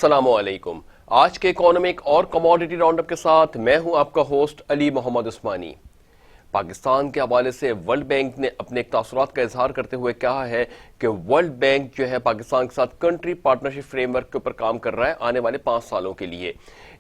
السلام علیکم۔ آج کے اکانومک اور کموڈیٹی راؤنڈ اپ کے ساتھ میں ہوں آپ کا ہوسٹ علی محمد عثمانی۔ پاکستان کے حوالے سے ورلڈ بینک نے اپنے تاثرات کا اظہار کرتے ہوئے کہا ہے کہ ورلڈ بینک جو ہے پاکستان کے ساتھ کنٹری پارٹنرشپ فریم ورک کے اوپر کام کر رہا ہے آنے والے 5 سالوں کے لیے،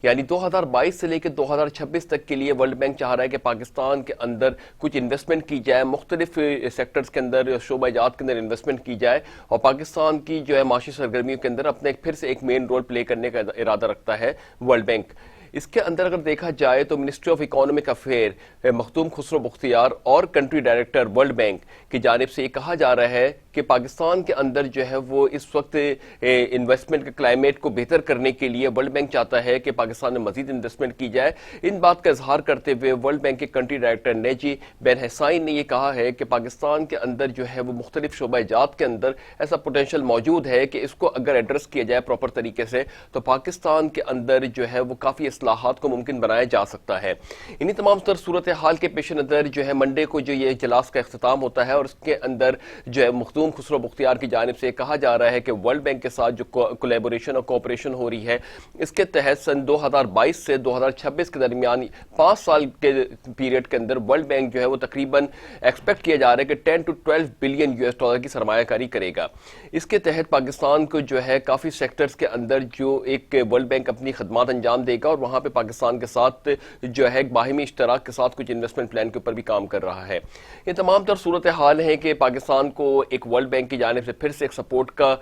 یعنی 2022 سے لے کے 2026 تک کے لیے ورلڈ بینک چاہ رہا ہے کہ پاکستان کے اندر کچھ انویسٹمنٹ کی جائے، مختلف سیکٹرز کے اندر، شعبہ جات کے اندر انویسٹمنٹ کی جائے، اور پاکستان کی جو ہے معاشی سرگرمیوں کے اندر اپنے پھر سے ایک مین رول پلے کرنے کا ارادہ رکھتا ہے ورلڈ بینک۔ اس کے اندر اگر دیکھا جائے تو ministry of economic affair Makhdoom Khusro Bakhtiar اور کنٹری ڈائریکٹر ورلڈ بینک کی جانب سے یہ کہا جا رہا ہے کہ پاکستان کے اندر جو ہے وہ اس وقت انویسٹمنٹ کے کلائمیٹ کو بہتر کرنے کے لیے ورلڈ بینک چاہتا ہے کہ پاکستان میں مزید انویسٹمنٹ کی جائے۔ ان بات کا اظہار کرتے ہوئے ورلڈ بینک کے کنٹری ڈائریکٹر نیجی بن حسین نے یہ کہا ہے کہ پاکستان کے اندر جو ہے وہ مختلف شعبہ جات کے اندر ایسا پوٹینشیل موجود ہے کہ اس کو اگر ایڈریس کیا جائے پراپر طریقے سے تو پاکستان کے اندر جو ہے وہ کافی اصلاحات کو ممکن بنایا جا سکتا ہے۔ انہی تمام تر صورتحال کے پیش نظر جو ہے منڈے کو جو یہ اجلاس کا اختتام ہوتا ہے اور اس کے اندر جو ہے مختوم خسرو بختیار کی جانب سے کہا جا رہا ہے کہ ورلڈ بینک کے ساتھ جو کولیبوریشن اور کوپریشن ہو رہی ہے اس کے تحت سن 2022 سے 2026 کے درمیان 5 سال کے پیریڈ کے اندر ورلڈ بینک جو ہے وہ تقریباً ایکسپیکٹ کیا جا رہا ہے کہ 10 to 12 بلین US ڈالر کی سرمایہ کاری کرے گا۔ اس کے تحت پاکستان کو جو ہے کافی سیکٹرز کے اندر جو ایک ورلڈ بینک اپنی خدمات انجام دے گا اور وہاں پہ پاکستان کے ساتھ جو ہے ایک باہمی اشتراک کے ساتھ کچھ انویسٹمنٹ پلان کے اوپر بھی کام کر رہا ہے۔ یہ تمام تر صورتحال ہیں کہ پاکستان کو ایک ورلڈ بینک کی جانب سے پھر سے ایک سپورٹ کا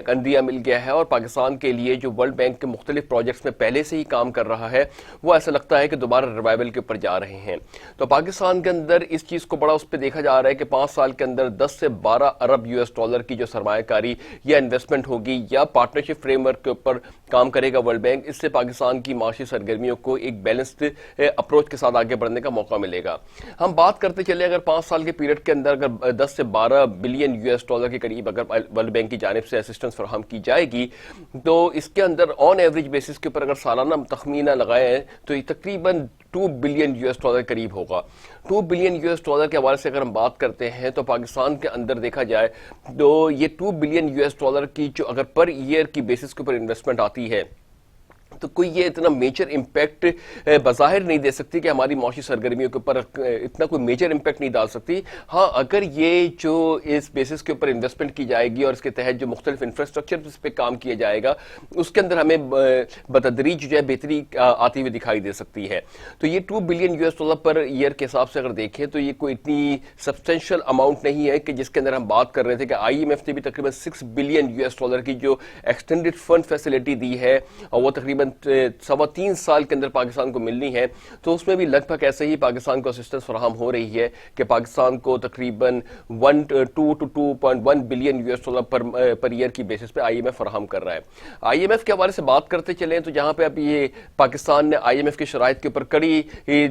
عندیہ مل گیا ہے اور پاکستان کے لیے جو ورلڈ بینک کے مختلف پروجیکٹس میں پہلے سے ہی کام کر رہا ہے وہ ایسا لگتا ہے کہ دوبارہ ریوائول کے اوپر جا رہے ہیں۔ تو پاکستان کے اندر اس چیز کو بڑا اس پہ دیکھا جا رہا ہے کہ 5 سال کے اندر 10 سے 12 ارب US کی جو سرمایہ کاری یا انویسٹمنٹ ہوگی یا پارٹنرشپ فریم ورک کے اوپر کام کرے گا ورلڈ بینک، اس سے پاکستان کی معاشی سرگرمیوں کو ایک بیلنسڈ اپروچ کے ساتھ آگے بڑھنے کا موقع ملے گا۔ ہم بات کرتے چلے اگر 5 سال کے پیریڈ کے اندر اگر 10 سے 12 بلین US کے قریب اگر ورلڈ بینک کی جانب سے اسسٹنس فراہم کی جائے گی تو اس کے اندر آن ایوریج بیسس کے اوپر اگر سالانہ تخمینہ لگائیں تو یہ تقریباً 2 بلین US قریب ہوگا۔ 2 بلین US کے حوالے سے اگر ہم بات کرتے ہیں تو پاکستان کے اندر دیکھا جائے تو یہ 2 بلین US کی جو اگر پر ایئر کی بیسس کے اوپر انویسٹمنٹ آتی ہے تو کوئی یہ اتنا میجر امپیکٹ بظاہر نہیں دے سکتی کہ ہماری معاشی سرگرمیوں کے اوپر اتنا کوئی میجر امپیکٹ نہیں ڈال سکتی۔ ہاں اگر یہ جو اس بیسس کے اوپر انویسٹمنٹ کی جائے گی اور اس کے تحت جو مختلف انفراسٹرکچر اس پہ کام کیا جائے گا اس کے اندر ہمیں بتدریج جو ہے بہتری آتی ہوئی دکھائی دے سکتی ہے۔ تو یہ 2 بلین US پر ایئر کے حساب سے اگر دیکھیں تو یہ کوئی اتنی سبسٹینشیل اماؤنٹ نہیں ہے کہ جس کے اندر ہم بات کر رہے تھے کہ IMF نے بھی تقریباً 6 بلین US کی جو ایکسٹینڈڈ فنڈ فیسلٹی دی ہے اور وہ تقریباً 3.25 سال کے اندر پاکستان کو ملنی ہے، تو اس میں بھی لگ بھگ ایسے ہی پاکستان کو اسسٹنس فراہم ہو رہی ہے کہ پاکستان کو تقریباً 2 to 2.1 بلین US پر ایئر کی بیسس پہ IMF فراہم کر رہا ہے۔ IMF کے حوالے سے بات کرتے چلیں تو جہاں پہ اب یہ پاکستان نے IMF کی شرائط کے اوپر کڑی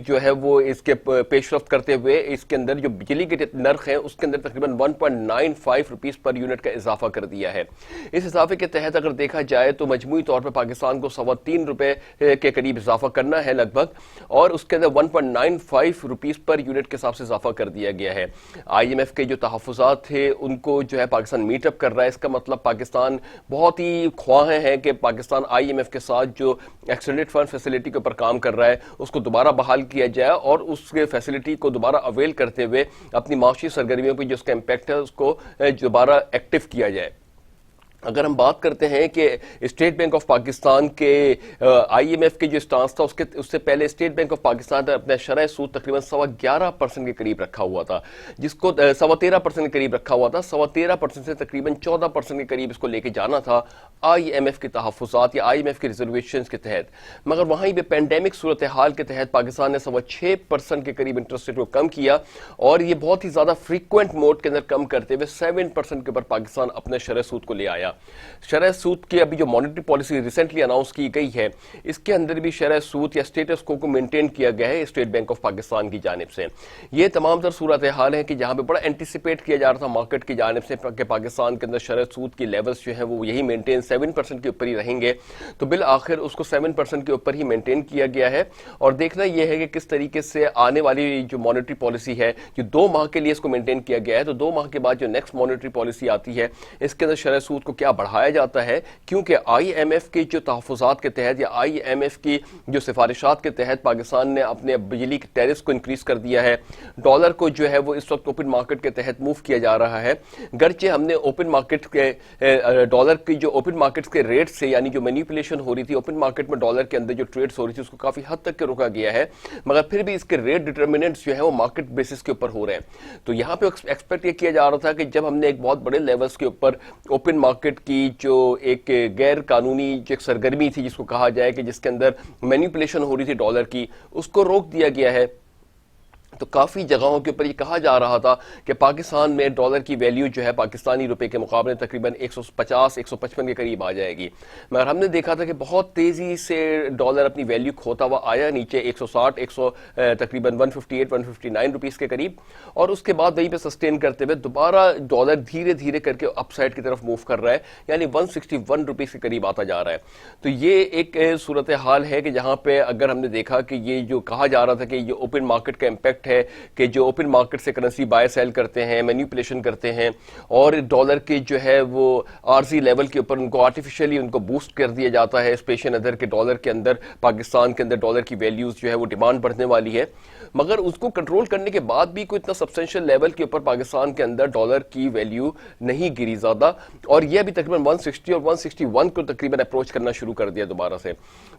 جو ہے وہ اس کے پیش رفت کرتے ہوئے اس کے اندر جو بجلی کے نرخ ہیں اس کے اندر تقریباً 1.95 روپیز پر یونٹ کا اضافہ کر دیا ہے۔ اس اضافے کے تحت اگر دیکھا جائے تو مجموعی طور پہ پاکستان کو 3.25 روپے کے قریب اضافہ کرنا ہے لگ بھگ، اور اس کے اندر 1.95 روپیز پر یونٹ کے حساب سے اضافہ کر دیا گیا ہے۔ IMF کے جو تحفظات تھے ان کو جو ہے پاکستان میٹ اپ کر رہا ہے۔ اس کا مطلب پاکستان بہت ہی خواہاں ہیں کہ پاکستان IMF کے ساتھ جو ایکسٹینڈڈ فنڈ فیسلٹی کے اوپر کام کر رہا ہے اس کو دوبارہ بحال کیا جائے اور اس فیسلٹی کو دوبارہ اویل کرتے ہوئے اپنی معاشی سرگرمیوں پہ جو اس کا امپیکٹ ہے اس کو دوبارہ ایکٹیو کیا جائے۔ اگر ہم بات کرتے ہیں کہ اسٹیٹ بینک آف پاکستان کے IMF کے جو سٹانس تھا اس سے پہلے اسٹیٹ بینک آف پاکستان نے اپنا شرح سود تقریباً 11.25% کے قریب رکھا ہوا تھا، جس کو 13.5% کے قریب رکھا ہوا تھا۔ 13.5% سے تقریباً 14% کے قریب اس کو لے کے جانا تھا IMF کے تحفظات یا IMF کے ریزرویشنز کے تحت، مگر وہیں پہ پینڈیمک صورتحال کے تحت پاکستان نے 6.25% کے قریب انٹرسٹ ریٹ کو کم کیا اور یہ بہت ہی زیادہ فریکوینٹ موڈ کے اندر کم کرتے ہوئے 7% کے اوپر پاکستان اپنے شرح سود کو لے آیا۔ شرح سود کی ابھی جو مانیٹری پالیسی ریسنٹلی اناؤنس کی گئی ہے اس کے اندر بھی شرح سود یا سٹیٹس کو مینٹین کیا گیا ہے اسٹیٹ بینک آف پاکستان کی جانب سے۔ یہ تمام تر صورتحال ہیں کہ جہاں پہ بڑا اینٹیسپیٹ کیا جا رہا تھا مارکیٹ کی جانب سے کہ پاکستان کے اندر شرح سود کی لیولز جو ہیں وہ یہی مینٹین 7% کے اوپر ہی رہیں گے، تو بالآخر اس کو 7% کے اوپر ہی مینٹین کیا گیا ہے۔ اور دیکھنا یہ ہے کہ کس طریقے سے آنے والی جو مانیٹری پالیسی ہے جو 2 ماہ کے لیے اس کو مینٹین کیا گیا ہے، تو 2 ماہ کے بعد جو نیکسٹ مانیٹری پالیسی آتی ہے اس کے اندر شرح سود کو کیا بڑھایا جاتا ہے، کیونکہ آئی ایم ایف کے جو تحفظات کے تحت یا آئی ایم ایف کی جو سفارشات کے تحت پاکستان نے اپنے بجلی کے ٹیرفز کو انکریز کر دیا ہے. ڈالر کو جو ہے وہ اس وقت اوپن مارکیٹ کے تحت موو کیا جا رہا ہے. گرچہ ہم نے اوپن مارکیٹ کے ڈالر کی جو اوپن مارکیٹ کے ریٹ سے یعنی جو مینیپولیشن ہو رہی تھی اوپن مارکیٹ میں ڈالر کے اندر جو ٹریڈز ہو رہی تھی اس کو کافی حد تک کے روکا گیا ہے، مگر پھر بھی اس کے ریٹ ڈٹرمنٹس جو ہے وہ مارکیٹ بیسس کے اوپر ہو رہے ہیں. تو یہاں پہ ایکسپیکٹ یہ کیا جا رہا تھا کہ جب ہم نے ایک بہت بڑے لیولز کے اوپر اوپن مارکیٹ کی جو ایک غیر قانونی جو ایک سرگرمی تھی جس کو کہا جائے کہ جس کے اندر مینیپولیشن ہو رہی تھی ڈالر کی، اس کو روک دیا گیا ہے، تو کافی جگہوں کے اوپر یہ کہا جا رہا تھا کہ پاکستان میں ڈالر کی ویلیو جو ہے پاکستانی روپے کے مقابلے تقریباً 150-155 کے قریب آ جائے گی، مگر ہم نے دیکھا تھا کہ بہت تیزی سے ڈالر اپنی ویلیو کھوتا ہوا آیا نیچے 160 تقریباً 158-159 روپیز کے قریب، اور اس کے بعد وہیں پہ سسٹین کرتے ہوئے دوبارہ ڈالر دھیرے دھیرے کر کے اپ سائڈ کی طرف موو کر رہا ہے، یعنی 161 روپیز کے قریب آتا جا رہا ہے. تو یہ ایک صورتحال ہے کہ جہاں پہ اگر ہم نے دیکھا کہ یہ جو کہا جا رہا تھا کہ یہ اوپن مارکیٹ کا امپیکٹ ہے کہ جو اوپن مارکیٹ سے کرنسی بائی سیل کرتے ہیں، مینیپولیشن کرتے ہیں، اور ڈالر کے جو ہے وہ عارضی لیول کے اوپر ان کو آرٹیفیشلی ان کو بوسٹ کر دیا جاتا ہے اسپیشل ادھر کے ڈالر کے اندر پاکستان کے اندر ڈالر کی ویلیوز جو ہے وہ ڈیمانڈ بڑھنے والی ہے، مگر اس کو کنٹرول کرنے کے بعد بھی کوئی اتنا سبسٹینشل لیول کے اوپر پاکستان کے اندر ڈالر کی ویلیو نہیں گری زیادہ، اور یہ بھی تقریباً 160 اور 161 کو تقریباً اپروچ کرنا شروع کر دیا دوبارہ سے.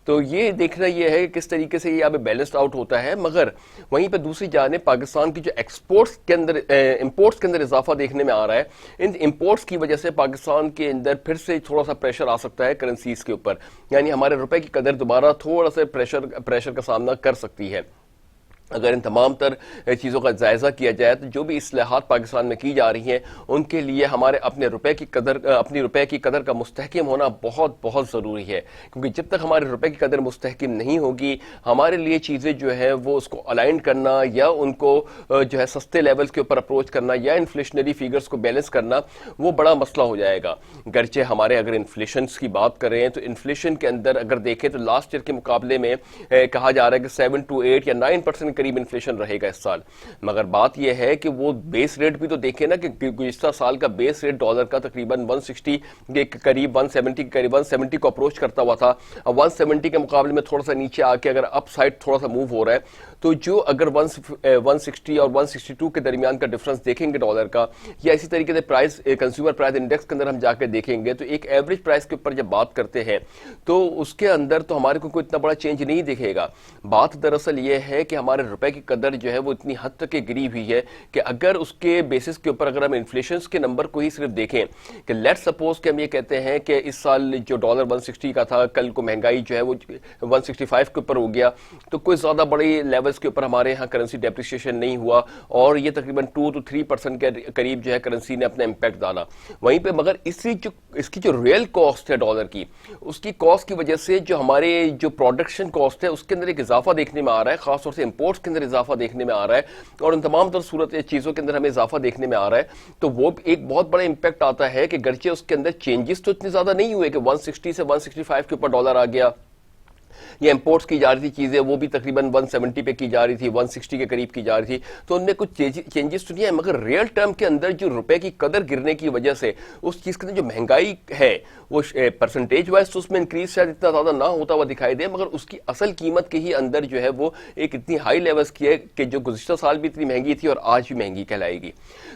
تو یہ دیکھنا یہ ہے کہ کس طریقے سے یہ اب بیلنسڈ آؤٹ ہوتا ہے، مگر وہیں پہ دوسری جانب پاکستان کی جو ایکسپورٹس کے اندر امپورٹس کے اندر اضافہ دیکھنے میں آ رہا ہے، ان امپورٹس کی وجہ سے پاکستان کے اندر پھر سے تھوڑا سا پریشر آ سکتا ہے کرنسیز کے اوپر، یعنی ہمارے روپے کی قدر دوبارہ تھوڑا سا پریشر کا سامنا کر سکتی ہے. اگر ان تمام تر چیزوں کا جائزہ کیا جائے تو جو بھی اصلاحات پاکستان میں کی جا رہی ہیں ان کے لیے ہمارے اپنے روپے کی قدر کا مستحکم ہونا بہت بہت ضروری ہے، کیونکہ جب تک ہمارے روپے کی قدر مستحکم نہیں ہوگی ہمارے لیے چیزیں جو ہے وہ اس کو الائن کرنا یا ان کو جو ہے سستے لیولز کے اوپر اپروچ کرنا یا انفلیشنری فیگرز کو بیلنس کرنا وہ بڑا مسئلہ ہو جائے گا. گرچہ ہمارے اگر انفلیشنز کی بات کریں تو انفلیشن کے اندر اگر دیکھیں تو لاسٹ ایئر کے مقابلے میں کہا جا رہا ہے کہ 7 to 8 یا 9% قریب انفلیشن رہے گا اس سال، مگر بات یہ ہے کہ وہ بیس ریٹ بھی تو دیکھیں نا کہ گزشتہ سال کا بیس ریٹ ڈالر کا تقریباً 160 کے قریب 170 کے قریب 170 کو اپروچ کرتا ہوا تھا. اب 170 کے مقابلے میں تھوڑا سا نیچے آ کے اگر اپ سائڈ تھوڑا سا موو ہو رہا ہے تو جو اگر 160 اور 162 کے درمیان کا ڈفرنس دیکھیں گے ڈالر کا، یا اسی طریقے سے پرائز کنزیومر پرائز انڈیکس کے اندر ہم جا کے دیکھیں گے تو ایک ایوریج پرائز کے اوپر جب بات کرتے ہیں تو اس کے اندر تو ہمارے کو کوئی اتنا بڑا چینج نہیں دکھے گا. بات دراصل یہ ہے کہ ہمارے روپے کی قدر جو ہے وہ اتنی حد تک گری ہوئی ہے کہ اگر اس کے بیسس کے اوپر اگر ہم انفلیشنز کے نمبر کو ہی صرف دیکھیں کہ لیٹ سپوز کہ ہم یہ کہتے ہیں کہ اس سال جو ڈالر 160 کا تھا کل کو مہنگائی جو ہے وہ 165 کے اوپر ہو گیا، تو کوئی زیادہ بڑی لیولز کے اوپر ہمارے ہاں کرنسی ڈیپریشیشن نہیں ہوا اور یہ تقریباً 2 to 3% کے قریب جو ہے کرنسی نے اپنا امپیکٹ ڈالا. وہیں پہ مگر اس کی جو ریئل کاسٹ ہے ڈالر کی، اس کی کاسٹ کی وجہ سے جو ہمارے جو پروڈکشن کاسٹ ہے اس کے اندر ایک اضافہ دیکھنے میں آ رہا ہے، خاص طور سے امپورٹس کے اندر اضافہ دیکھنے میں آ رہا ہے، اور ان تمام تر صورت چیزوں کے اندر ہمیں اضافہ دیکھنے میں آ رہا ہے. تو وہ ایک بہت بڑا امپیکٹ آتا ہے کہ گرچہ اس کے اندر چینجز تو اتنے زیادہ نہیں ہوئے کہ 160 سے 165 کے اوپر ڈالر آ گیا، یہ امپورٹس کی جا رہی تھی چیزیں وہ بھی تقریباً 170 پہ کی جا رہی تھی، 160 کے قریب کی جا رہی تھی، تو ان میں کچھ چینجز تو نہیں ہے، مگر ریئل ٹرم کے اندر جو روپے کی قدر گرنے کی وجہ سے اس چیز کے اندر جو مہنگائی ہے وہ پرسنٹیج وائز تو اس میں انکریز شاید اتنا زیادہ نہ ہوتا ہوا دکھائی دے، مگر اس کی اصل قیمت کے ہی اندر جو ہے وہ ایک اتنی ہائی لیولز کی ہے کہ جو گزشتہ سال بھی اتنی مہنگی تھی اور آج بھی مہنگی کہلائے گی.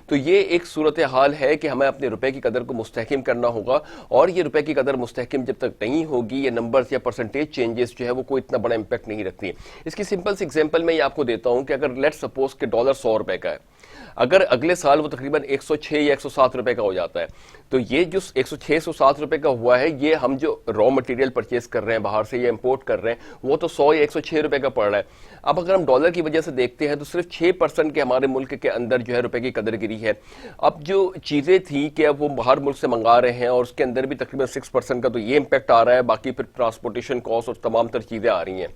تو یہ ایک صورتحال ہے کہ ہمیں اپنے روپے کی قدر کو مستحکم کرنا ہوگا، اور یہ روپے کی قدر مستحکم جب تک نہیں ہوگی یہ نمبرز یا پرسنٹیج چینجز جو ہے وہ کوئی اتنا بڑا امپیکٹ نہیں رکھتی. اس کی سمپل سی ایگزامپل میں یہ آپ کو دیتا ہوں کہ اگر لیٹ سپوز کہ ڈالر 100 روپے کا ہے، اگر اگلے سال وہ تقریباً 106 یا 107 روپے کا ہو جاتا ہے، تو یہ جو 106 107 روپے کا ہوا ہے یہ ہم جو را مٹیریل پرچیز کر رہے ہیں باہر سے یا امپورٹ کر رہے ہیں وہ تو 100 یا 106 روپے کا پڑ رہا ہے. اب اگر ہم ڈالر کی وجہ سے دیکھتے ہیں تو صرف 6% کے ہمارے ملک کے اندر جو ہے روپے کی قدر گری ہے. اب جو چیزیں تھیں کہ اب وہ باہر ملک سے منگا رہے ہیں اور اس کے اندر بھی تقریباً 6% کا تو یہ امپیکٹ آ رہا ہے، باقی پھر ٹرانسپورٹیشن کاسٹ اور تمام تر چیزیں آ رہی ہیں.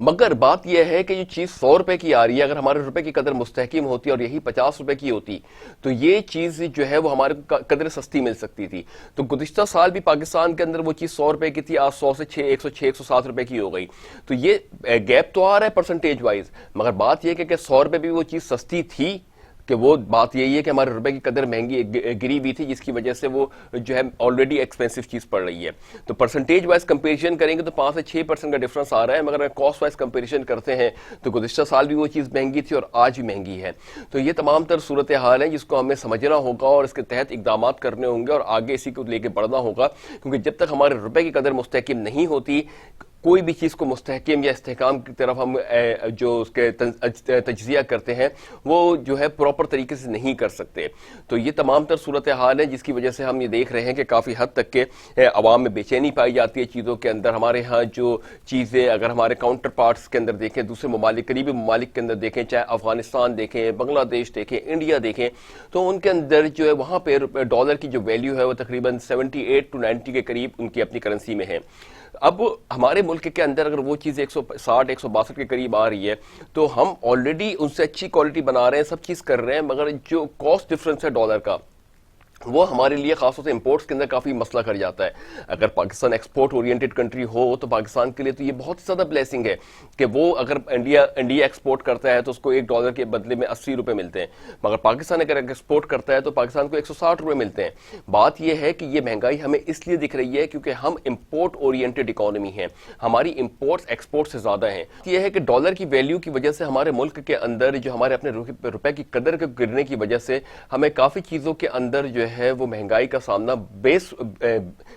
مگر بات یہ ہے کہ یہ چیز 100 روپے کی آ رہی ہے، اگر ہمارے روپے کی قدر مستحکم ہوتی اور یہی 50 روپے کی ہوتی تو یہ چیز جو ہے وہ ہمارے قدر سستی مل سکتی تھی. تو گزشتہ سال بھی پاکستان کے اندر وہ چیز 100 روپے کی تھی، آج 100 سے 106 107 روپے کی ہو گئی. تو یہ گیپ تو آ رہا ہے پرسنٹیج وائز، مگر بات یہ کہ 100 روپے بھی وہ چیز سستی تھی کہ وہ بات یہی ہے کہ ہمارے روپے کی قدر مہنگی گری ہوئی تھی جس کی وجہ سے وہ جو ہے آلریڈی ایکسپینسو چیز پڑ رہی ہے. تو پرسنٹیج وائز کمپیریزن کریں گے تو 5 سے 6% کا ڈفرنس آ رہا ہے, مگر کاسٹ وائز کمپیریزن کرتے ہیں تو گزشتہ سال بھی وہ چیز مہنگی تھی اور آج بھی مہنگی ہے. تو یہ تمام تر صورتحال ہیں جس کو ہمیں سمجھنا ہوگا اور اس کے تحت اقدامات کرنے ہوں گے اور آگے اسی کو لے کے بڑھنا ہوگا, کیونکہ جب تک ہمارے روپے کی قدر مستحکم نہیں ہوتی کوئی بھی چیز کو مستحکم یا استحکام کی طرف ہم جو اس کے تجزیہ کرتے ہیں وہ جو ہے پراپر طریقے سے نہیں کر سکتے. تو یہ تمام تر صورتحال ہے جس کی وجہ سے ہم یہ دیکھ رہے ہیں کہ کافی حد تک کے عوام میں بے چینی پائی جاتی ہے چیزوں کے اندر. ہمارے ہاں جو چیزیں اگر ہمارے کاؤنٹر پارٹس کے اندر دیکھیں, دوسرے ممالک قریبی ممالک کے اندر دیکھیں, چاہے افغانستان دیکھیں, بنگلہ دیش دیکھیں, انڈیا دیکھیں, تو ان کے اندر جو ہے وہاں پہ ڈالر کی جو ویلیو ہے وہ تقریباً 78 to 90 کے قریب ان کی اپنی کرنسی میں ہے. اب ہمارے ملک کے اندر اگر وہ چیز 160 162 کے قریب آ رہی ہے تو ہم آلریڈی ان سے اچھی کوالٹی بنا رہے ہیں, سب چیز کر رہے ہیں, مگر جو کاسٹ ڈفرنس ہے ڈالر کا وہ ہمارے لیے خاص طور سے امپورٹس کے اندر کافی مسئلہ کر جاتا ہے. اگر پاکستان ایکسپورٹ اورینٹڈ کنٹری ہو تو پاکستان کے لیے تو یہ بہت زیادہ بلیسنگ ہے کہ وہ اگر انڈیا ایکسپورٹ کرتا ہے تو اس کو $1 کے بدلے میں 80 روپے ملتے ہیں, مگر پاکستان اگر ایکسپورٹ کرتا ہے تو پاکستان کو 160 روپے ملتے ہیں. بات یہ ہے کہ یہ مہنگائی ہمیں اس لیے دکھ رہی ہے کیونکہ ہم امپورٹ اورینٹڈ اکانومی ہیں, ہماری امپورٹس ایکسپورٹ سے زیادہ ہیں. یہ ہے کہ ڈالر کی ویلیو کی وجہ سے ہمارے ملک کے اندر جو ہمارے اپنے روپے کی قدر کے گرنے کی وجہ سے ہمیں کافی چیزوں کے اندر جو ہے وہ مہنگائی کا سامنا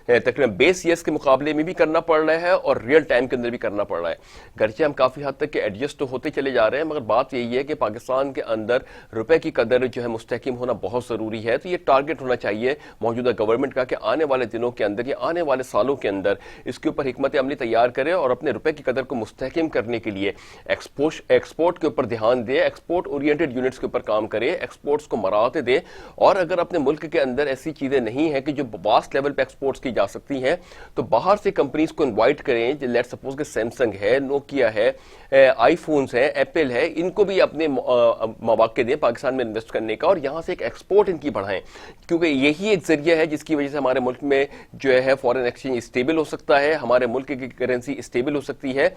تقریباً بیس ایئرس کے مقابلے میں بھی کرنا پڑ رہا ہے اور ریئل ٹائم کے اندر بھی کرنا پڑ رہا ہے. گرچہ ہم کافی حد تک ایڈجسٹ ہوتے چلے جا رہے ہیں, مگر بات یہی ہے کہ پاکستان کے اندر روپے کی قدر جو ہے مستحکم ہونا بہت ضروری ہے. تو یہ ٹارگٹ ہونا چاہیے موجودہ گورنمنٹ کا کہ آنے والے دنوں کے اندر یا آنے والے سالوں کے اندر اس کے اوپر حکمت عملی تیار کرے اور اپنے روپے کی قدر کو مستحکم کرنے کے لیے ایکسپورٹ کے اوپر دھیان دے, ایکسپورٹ اورینٹڈ یونٹس کے اوپر کام کرے, ایکسپورٹس کو مراحت دے. اور اگر اپنے ملک کے اندر ایسی چیزیں نہیں ہیں کہ جو واسٹ لیول پہ ایکسپورٹس کی جا سکتی ہیں تو باہر سے کمپنیز کو انوائٹ کریں. لیٹ سپوز کہ سیمسنگ ہے, نوکیا ہے, آئی فونز ہے, ایپل ہے, ان کو بھی اپنے مواقع دیں پاکستان میں انویسٹ کرنے کا اور یہاں سے ایک ایکسپورٹ ان کی بڑھائیں, کیونکہ یہی ایک ذریعہ ہے جس کی وجہ سے ہمارے ملک میں جو ہے فارن ایکسچینج اسٹیبل ہو سکتا ہے, ہمارے ملک کی کرنسی اسٹیبل ہو سکتی ہے.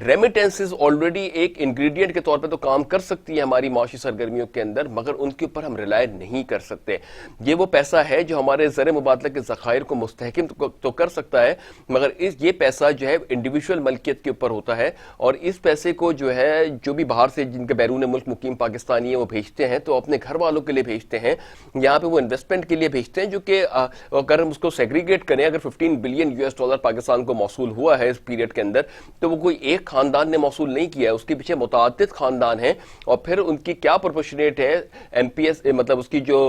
ریمیٹنسز آلریڈی ایک انگریڈینٹ کے طور پہ تو کام کر سکتی ہے ہماری معاشی سرگرمیوں کے اندر, مگر ان کے اوپر ہم ریلائے نہیں کر سکتے. یہ وہ پیسہ ہے جو ہمارے زر مبادلہ کے ذخائر کو مستحکم تو کر سکتا ہے, مگر یہ پیسہ جو ہے انڈیویجول ملکیت کے اوپر ہوتا ہے اور اس پیسے کو جو ہے جو بھی باہر سے جن کے بیرون ملک مقیم پاکستانی ہیں وہ بھیجتے ہیں تو اپنے گھر والوں کے لیے بھیجتے ہیں, یہاں پہ وہ انویسٹمنٹ کے لیے بھیجتے ہیں, جو کہ اگر ہم اس کو سیگریگیٹ کریں, اگر $15 بلین پاکستان کو موصول ہوا ہے اس پیریڈ کے اندر تو وہ کوئی ایک خاندان نے موصول نہیں کیا ہے, اس کے پیچھے متعدد خاندان ہیں اور پھر ان کی کیا پروپورشنیٹ ہے ایم پی ایس, مطلب اس کی جو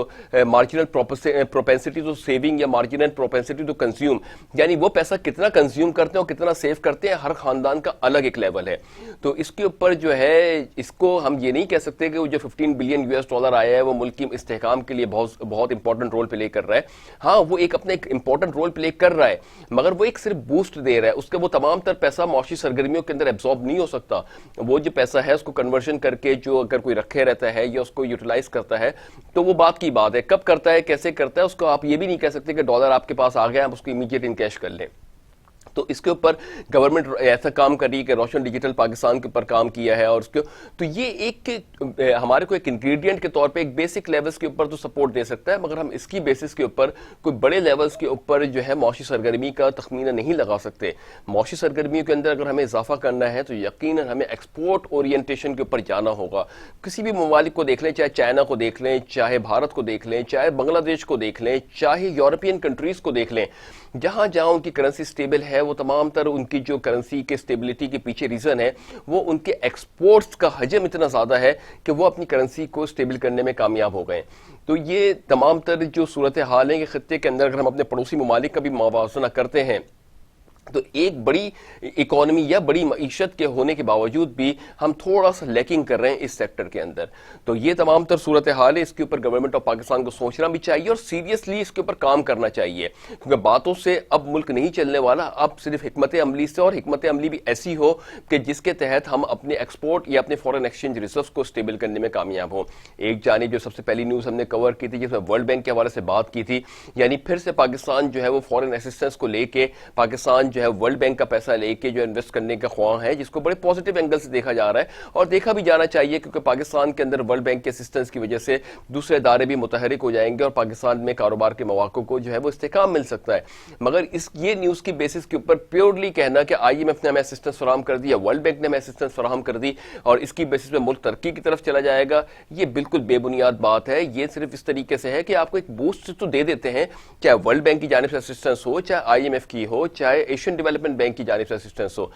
مارجنل پروپینسٹی ٹو سیونگ یا مارجنل پروپینسٹی ٹو کنزیوم, یعنی وہ پیسہ کتنا کنزیوم کرتے ہیں اور کتنا سیو کرتے ہیں, ہر خاندان کا الگ ایک لیول ہے. تو اس کے اوپر جو ہے اس کو ہم یہ نہیں کہہ سکتے کہ وہ جو $15 بلین آیا ہے وہ ملک کی استحکام کے لیے بہت امپورٹنٹ رول پلے کر رہا ہے. ہاں وہ ایک اپنا ایک امپورٹنٹ رول پلے کر رہا ہے, مگر وہ ایک صرف بوسٹ دے رہا ہے, اس کے وہ تمام تر پیسہ معاشی سرگرمیوں کے اندر ایبزارب نہیں ہو سکتا. وہ جو پیسہ ہے اس کو کنورژن کر کے جو اگر کوئی رکھے رہتا ہے یا اس کو یوٹیلائز کرتا ہے تو وہ بات کی بات ہے, کب کرتا ہے کیسے کرتا ہے اس کو آپ یہ بھی نہیں کہہ سکتے کہ ڈالر آپ کے پاس آ گیا آپ اس کو امیڈیٹ ان کیش کر لیں. تو اس کے اوپر گورنمنٹ ایسا کام کر رہی ہے کہ روشن ڈیجیٹل پاکستان کے اوپر کام کیا ہے اور اس کے تو یہ ایک ہمارے کو ایک انگریڈینٹ کے طور پہ ایک بیسک لیولز کے اوپر تو سپورٹ دے سکتا ہے, مگر ہم اس کی بیسس کے اوپر کوئی بڑے لیولز کے اوپر جو ہے معاشی سرگرمی کا تخمینہ نہیں لگا سکتے. معاشی سرگرمیوں کے اندر اگر ہمیں اضافہ کرنا ہے تو یقیناً ہمیں ایکسپورٹ اورینٹیشن کے اوپر جانا ہوگا. کسی بھی ممالک کو دیکھ لیں, چاہے چائنا کو دیکھ لیں, چاہے بھارت کو دیکھ لیں, چاہے بنگلہ دیش کو دیکھ لیں, چاہے یورپین کنٹریز کو دیکھ لیں, جہاں جہاں ان کی کرنسی سٹیبل ہے وہ تمام تر ان کی جو کرنسی کے سٹیبلٹی کے پیچھے ریزن ہے وہ ان کے ایکسپورٹس کا حجم اتنا زیادہ ہے کہ وہ اپنی کرنسی کو سٹیبل کرنے میں کامیاب ہو گئے. تو یہ تمام تر جو صورتحال ہیں کہ خطے کے اندر اگر ہم اپنے پڑوسی ممالک کا بھی موازنہ کرتے ہیں تو ایک بڑی اکانومی یا بڑی معیشت کے ہونے کے باوجود بھی ہم تھوڑا سا لیکنگ کر رہے ہیں اس سیکٹر کے اندر. تو یہ تمام تر صورتحال ہے, اس کے اوپر گورنمنٹ آف پاکستان کو سوچنا بھی چاہیے اور سیریسلی اس کے اوپر کام کرنا چاہیے, کیونکہ باتوں سے اب ملک نہیں چلنے والا, اب صرف حکمت عملی سے, اور حکمت عملی بھی ایسی ہو کہ جس کے تحت ہم اپنے ایکسپورٹ یا اپنے فارن ایکسچینج ریزروز کو اسٹیبل کرنے میں کامیاب ہوں. ایک جانب جو سب سے پہلی نیوز ہم نے کور کی تھی جس میں ورلڈ بینک کے حوالے سے بات کی تھی, یعنی پھر سے پاکستان جو ہے وہ فارن اسسٹنس کو لے کے پاکستان جو ہے ورلڈ بینک کا پیسہ لے کے جو انویسٹ کرنے کا خواہاں ہے، جس کو بڑے پازیٹیو اینگل سے دیکھا جا رہا ہے اور دیکھا بھی جانا چاہیے، کیونکہ پاکستان کے اندر ورلڈ بینک کے اسسٹنس کی وجہ سے دوسرے ادارے بھی متحرک ہو جائیں گے اور پاکستان میں کاروبار کے مواقع کو جو ہے وہ استحکام مل سکتا ہے۔ مگر یہ نیوز کی بیسس کے اوپر پیورلی کہنا کہ آئی ایم ایف نے ہمیں اسسٹنس فراہم کر دی یا ورلڈ بینک نے ہمیں اسسٹنس فراہم کر دی اور اس کی بیسس پہ ملک ترقی کی طرف چلا جائے گا، یہ بالکل بے بنیاد بات ہے۔ یہ صرف اس طریقے سے ہے کہ آپ کو ایک بوسٹ تو دے دیتے ہیں، چاہے ورلڈ بینک کی جانب سے اسسٹنس ہو، چاہے آئی ایم ایف کی ہو، چاہے ایشین ڈیولپمنٹ بینک کی جانب سے اسسٹنس ہو،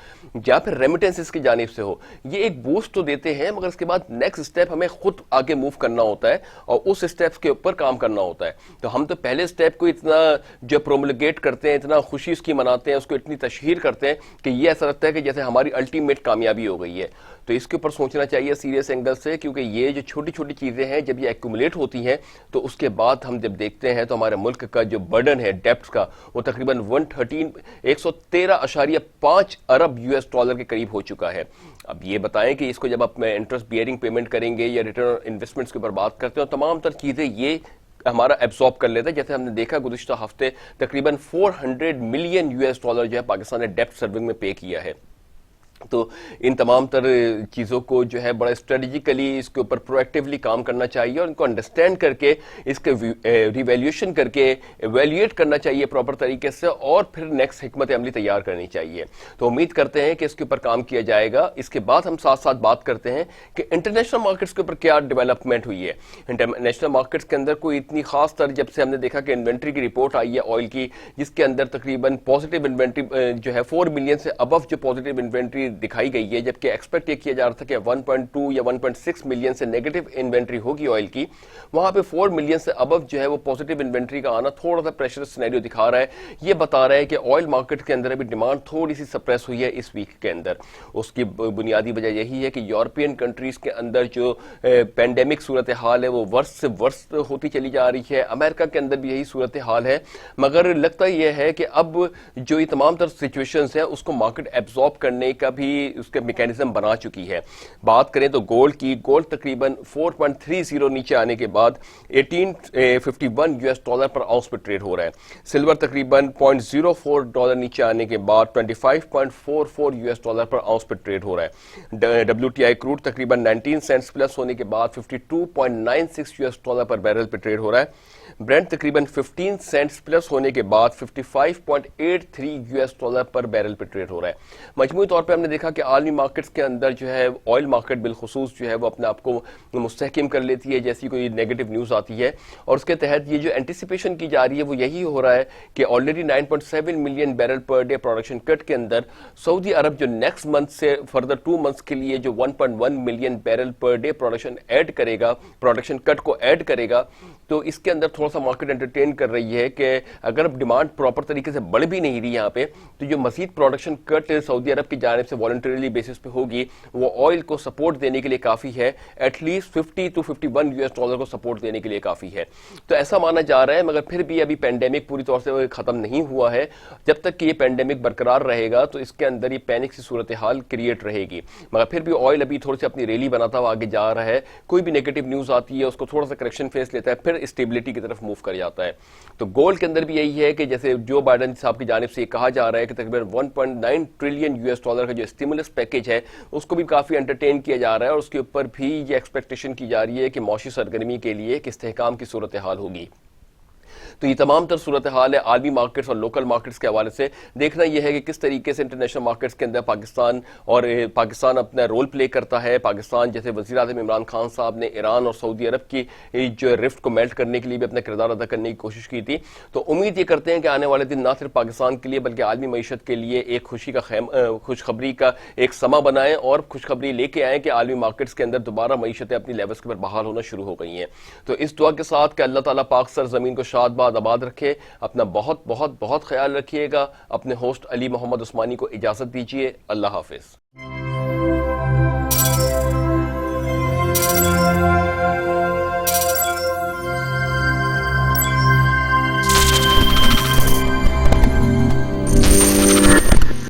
یا پھر ریمیٹنسز کی جانب سے ہو، یہ ایک بوسٹ تو دیتے ہیں، مگر اس کے بعد نیکسٹ اسٹیپ ہمیں خود آگے موو کرنا ہوتا ہے اور اس اسٹیپس کے اوپر کام کرنا ہوتا ہے۔ تو ہم تو پہلے اسٹیپ کو اتنا جو پرومولگیٹ کرتے ہیں، اتنا خوشی اس کی مناتے ہیں، اس کو اتنی تشہیر کرتے ہیں کہ یہ ایسا لگتا ہے کہ جیسے ہماری الٹیمیٹ کامیابی ہو گئی ہے۔ تو اس کے اوپر سوچنا چاہیے سیریس اینگل سے، کیونکہ یہ جو چھوٹی چھوٹی چیزیں ہیں جب یہ ایکومولیٹ ہوتی ہیں تو اس کے بعد ہم جب دیکھتے ہیں تو ہمارے ملک کا جو برڈن ہے ڈیپٹ کا، وہ تقریباً 113.5 ارب US ڈالر کے قریب ہو چکا ہے۔ اب یہ بتائیں کہ اس کو جب آپ انٹرسٹ بیئرنگ پیمنٹ کریں گے یا ریٹرن انویسٹمنٹس کے اوپر بات کرتے ہیں، تمام تر چیزیں یہ ہمارا ایبزارب کر لیتا ہے۔ جیسے ہم نے دیکھا گزشتہ ہفتے تقریباً 400 ملین US ڈالر جو ہے پاکستان نے ڈیپٹ سرونگ میں پے کیا ہے۔ تو ان تمام تر چیزوں کو جو ہے بڑا اسٹریٹجیکلی اس کے اوپر پرویکٹیولی کام کرنا چاہیے اور ان کو انڈرسٹینڈ کر کے اس کے ریویلیوشن کر کے ایویلیویٹ کرنا چاہیے پراپر طریقے سے اور پھر نیکسٹ حکمت عملی تیار کرنی چاہیے۔ تو امید کرتے ہیں کہ اس کے اوپر کام کیا جائے گا۔ اس کے بعد ہم ساتھ ساتھ بات کرتے ہیں کہ انٹرنیشنل مارکیٹس کے اوپر کیا ڈیولپمنٹ ہوئی ہے۔ انٹرنیشنل مارکیٹس کے اندر کوئی اتنی خاص تر جب سے ہم نے دیکھا کہ انوینٹری کی رپورٹ آئی ہے آئل کی، جس کے اندر تقریباً پازیٹیو انوینٹری جو ہے 4 ملین سے ابو جو پازیٹیو انوینٹری دکھائی گئی ہے، جبکہ ایکسپیکٹ یہ کیا جا رہا تھا کہ 1.2 یا 1.6 ملین سے نیگیٹو انوینٹری ہوگی آئل کی، وہاں پہ 4 ملین سے ابو جو ہے وہ پازیٹیو انوینٹری کا آنا تھوڑا سا پریشر سینیریو دکھا رہا ہے۔ یہ بتا رہا ہے کہ آئل مارکیٹ کے اندر ابھی ڈیمانڈ تھوڑی سی سپریس ہوئی ہے اس ویک کے اندر۔ اس کی بنیادی وجہ یہی ہے کہ یورپین کنٹریز کے اندر جو پینڈیمک صورتحال ہے وہ ورس سے ورس ہوتی چلی جا رہی ہے، امریکہ کے اندر بھی یہی صورتحال ہے، مگر لگتا یہ ہے کہ اب جو یہ تمام تر سچویشنز ہیں اس کو مارکیٹ ایبزارب کرنے کا بھی اس کے میکینزم بنا چکی ہے۔ بات کریں تو گولڈ کی، گولڈ تقریباً 4.30 نیچے آنے کے بعد 1851 US ڈالر پر آؤنس پہ ٹریڈ ہو رہا ہے۔ سلور تقریباً 0.04 ڈالر نیچے آنے کے بعد 25.44 US ڈالر پر آؤنس پہ ٹریڈ ہو رہا ہے۔ WTI کروڈ تقریباً 19 سینٹس پلس ہونے کے بعد 52.96 US ڈالر پر بیرل پہ ٹریڈ ہو رہا ہے۔ برینٹ تقریباً 15 سینٹس پلس ہونے کے بعد 55.83 US ڈالر پر بیرل پہ ٹریڈ ہو رہا ہے۔ مجموعی طور پہ ہم نے دیکھا کہ عالمی مارکیٹس کے اندر جو ہے آئل مارکیٹ بالخصوص جو ہے وہ اپنے آپ کو مستحکم کر لیتی ہے جیسی کوئی نیگیٹو نیوز آتی ہے، اور اس کے تحت یہ جو اینٹیسپیشن کی جا رہی ہے وہ یہی ہو رہا ہے کہ already 9.7 million barrel per day production cut کے اندر سعودی عرب جو نیکسٹ منتھ سے فردر 2 منتھس کے لیے جو 1.1 million barrel per day production cut کو ایڈ کرے گا، تو اس کے اندر تھوڑا سا مارکیٹ انٹرٹین کر رہی ہے کہ اگر ڈیمانڈ پراپر طریقے سے بڑھ بھی نہیں رہی یہاں پہ، تو جو مزید پروڈکشن کٹ سعودی عرب کی جانب سے والنٹریلی بیسس پہ ہوگی وہ آئل کو سپورٹ دینے کے لیے کافی ہے، at least 50 to 51 US dollar کو سپورٹ دینے کے لیے کافی ہے۔ تو ایسا مانا جا رہا ہے، مگر پھر بھی ابھی پینڈیمک پوری طور سے ختم نہیں ہوا ہے۔ جب تک کہ یہ پینڈیمک برقرار رہے گا تو اس کے اندر یہ پینک سی صورتحال کریٹ رہے گی، مگر پھر بھی آئل ابھی تھوڑی سی اپنی ریلی بناتا ہوا آگے جا رہا ہے۔ کوئی بھی نیگیٹو نیوز آتی ہے اس کو تھوڑا سا کریکشن فیس لیتا ہے، پھر اسٹیبلٹی کی طرف موو کر جاتا ہے۔ تو گولڈ کے اندر بھی یہی ہے کہ جیسے جو بائیڈن صاحب کی جانب سے یہ کہا جا رہا ہے کہ تقریباً 1.9 ٹریلین US ڈالر کا جو اسٹیمولس پیکج ہے اس کو بھی کافی انٹرٹین کیا جا رہا ہے، اور اس کے اوپر بھی یہ ایکسپیکٹیشن کی جا رہی ہے کہ معاشی سرگرمی کے لیے ایک استحکام کی صورتحال ہوگی۔ تو یہ تمام تر صورتحال ہے عالمی مارکیٹس اور لوکل مارکیٹس کے حوالے سے۔ دیکھنا یہ ہے کہ کس طریقے سے انٹرنیشنل مارکیٹس کے اندر پاکستان اپنا رول پلے کرتا ہے۔ پاکستان جیسے وزیر اعظم عمران خان صاحب نے ایران اور سعودی عرب کی جو رفٹ کو میلٹ کرنے کے لیے بھی اپنا کردار ادا کرنے کی کوشش کی تھی، تو امید یہ کرتے ہیں کہ آنے والے دن نہ صرف پاکستان کے لیے بلکہ عالمی معیشت کے لیے ایک خوشخبری کا ایک سما بنائیں اور خوشخبری لے کے آئیں کہ عالمی مارکیٹس کے اندر دوبارہ معیشتیں اپنی لیولز کے پر بحال ہونا شروع ہو گئی ہیں۔ تو اس دعا کے ساتھ کہ اللہ تعالیٰ پاک سر زمین کو شاد باد آباد رکھے، اپنا بہت بہت بہت خیال رکھیے گا۔ اپنے ہوسٹ علی محمد عثمانی کو اجازت دیجیے۔ اللہ حافظ۔